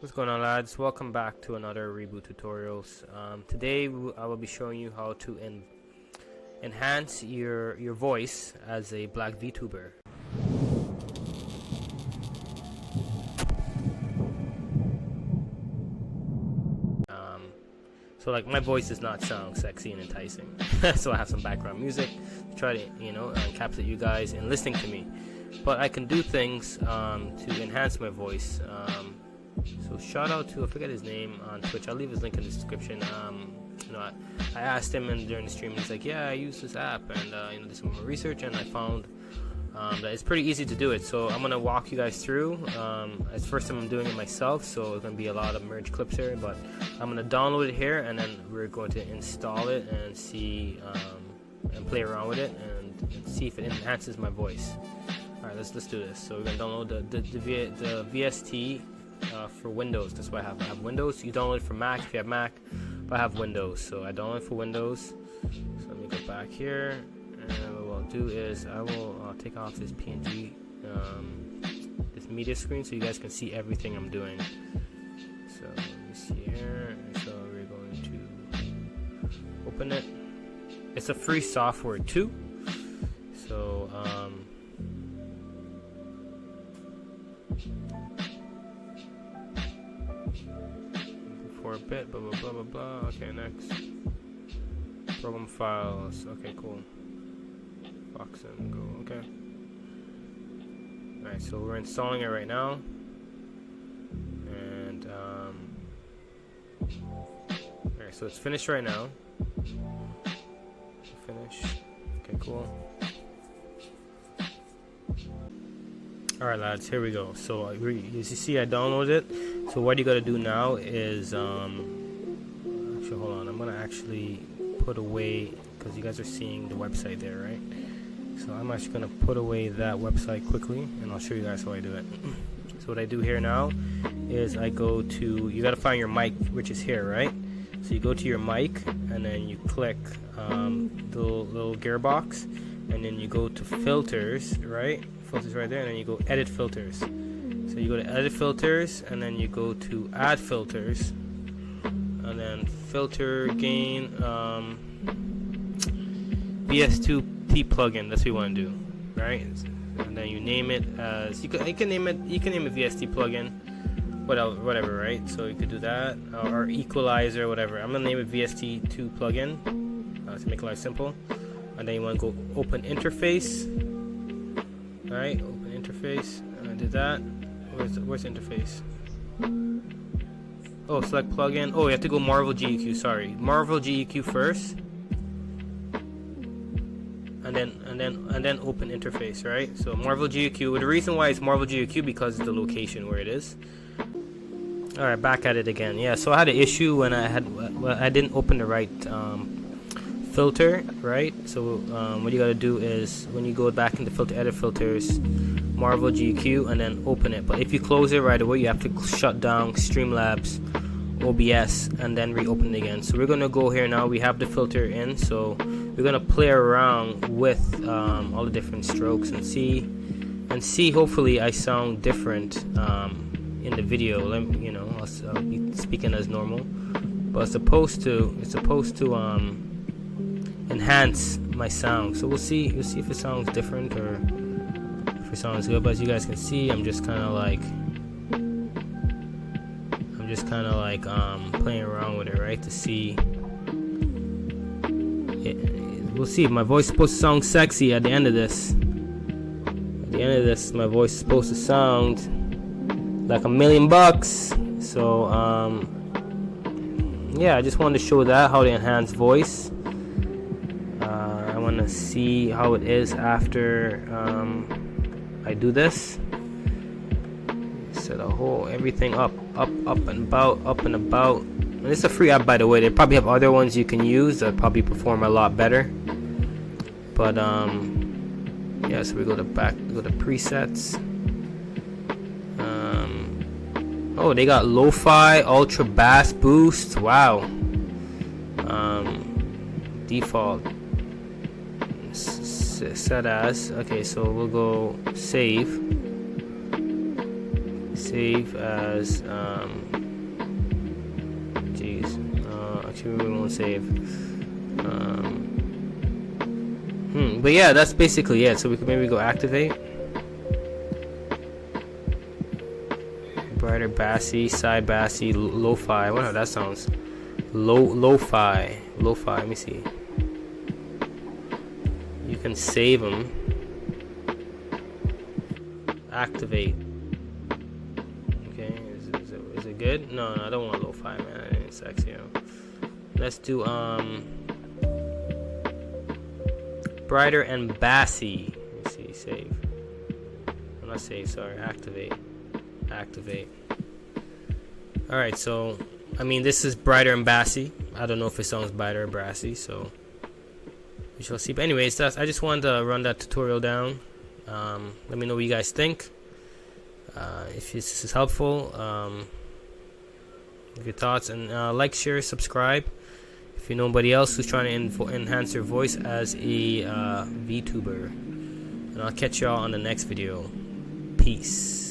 What's going on, lads? Welcome back to another reboot tutorials. Today I will be showing you how to enhance your voice as a black VTuber. So like my voice does not sound sexy and enticing, so I have some background music to try to encapsulate you guys in listening to me. But I can do things to enhance my voice. So shout out to, I forget his name on Twitch. I'll leave his link in the description. I asked him during the stream, and he's like, yeah, I use this app, and did some more research, and I found that it's pretty easy to do it. So I'm gonna walk you guys through. It's the first time I'm doing it myself, so it's gonna be a lot of merge clips here, but I'm gonna download it here, and then we're going to install it and see and play around with it and see if it enhances my voice. All right, let's do this. So we're gonna download the VST for Windows. That's what I have. I have Windows. You download it for Mac if you have Mac, but I have Windows, so I download it for Windows. So let me go back here, and what I'll do is I will take off this PNG, this media screen, so you guys can see everything I'm doing. So let me see here. So we're going to open it. It's a free software too. So for a bit, blah blah blah blah blah. Okay, next. Program files. Okay, cool. Fox and go. Okay. Alright, so we're installing it right now. And alright, so it's finished right now. Finish. Okay, cool. Alright, lads, here we go. So as you see, I downloaded it. So what you gotta do now is actually, hold on, I'm gonna actually put away, because you guys are seeing the website there, right? So I'm actually gonna put away that website quickly, and I'll show you guys how I do it. So what I do here now is I go to, you gotta find your mic, which is here, right? So you go to your mic, and then you click the little gearbox, and then you go to filters, right? Filters right there, and then you go edit filters. So you go to edit filters, and then you go to add filters, and then filter gain Vst2.x Plugin. That's what you want to do, right? And then you name it as you can name it VST plugin, whatever, right? So you could do that, or equalizer, whatever. I'm gonna name it VST2 plugin to make life simple. And then you want to go open interface. All right, open interface. I did that. Where's interface? Oh, select plugin. Oh, you have to go Marvel GEQ. Sorry, Marvel GEQ first, and then open interface. Right. So Marvel GEQ. Well, the reason why it's Marvel GEQ because of the location where it is. All right, back at it again. Yeah. So I had an issue when I didn't open the right filter, right? So what you gotta do is when you go back into filter, edit filters, Marvel GQ, and then open it. But if you close it right away, you have to shut down Streamlabs, OBS, and then reopen it again. So we're gonna go here now. We have the filter in, so we're gonna play around with all the different strokes and see. Hopefully, I sound different in the video. I'll be speaking as normal, but it's supposed to enhance my sound. So we'll see if it sounds different or if it sounds good. But as you guys can see, I'm just kind of like playing around with it, right, to see it. We'll see if my voice is supposed to sound sexy at the end of this. At the end of this, my voice is supposed to sound like $1 million. So yeah, I just wanted to show that, how to enhance voice. I want to see how it is after I do this. Set everything up and about. And it's a free app, by the way. They probably have other ones you can use that probably perform a lot better. But yeah. So we go to presets. Oh, they got lo-fi, ultra bass boost. Wow. Default. Set as. Okay, so we'll go save save as actually we won't save. But yeah, that's basically it. So we can maybe go activate. Brighter bassy, side bassy, lo-fi. I wonder how that sounds. Lo-fi. Let me see. You can save them. Activate. Okay, is it good? No, I don't want lo-fi, man. It ain't sexy. Let's do brighter and bassy. Let's see, save. I'm not save, sorry. Activate. Alright, so I mean, this is brighter and bassy. I don't know if it sounds brighter or bassy, so we shall see. But anyways, I just wanted to run that tutorial down. Let me know what you guys think. If this is helpful, your thoughts, and like, share, subscribe if you know anybody else who's trying to enhance their voice as a VTuber. And I'll catch y'all on the next video. Peace.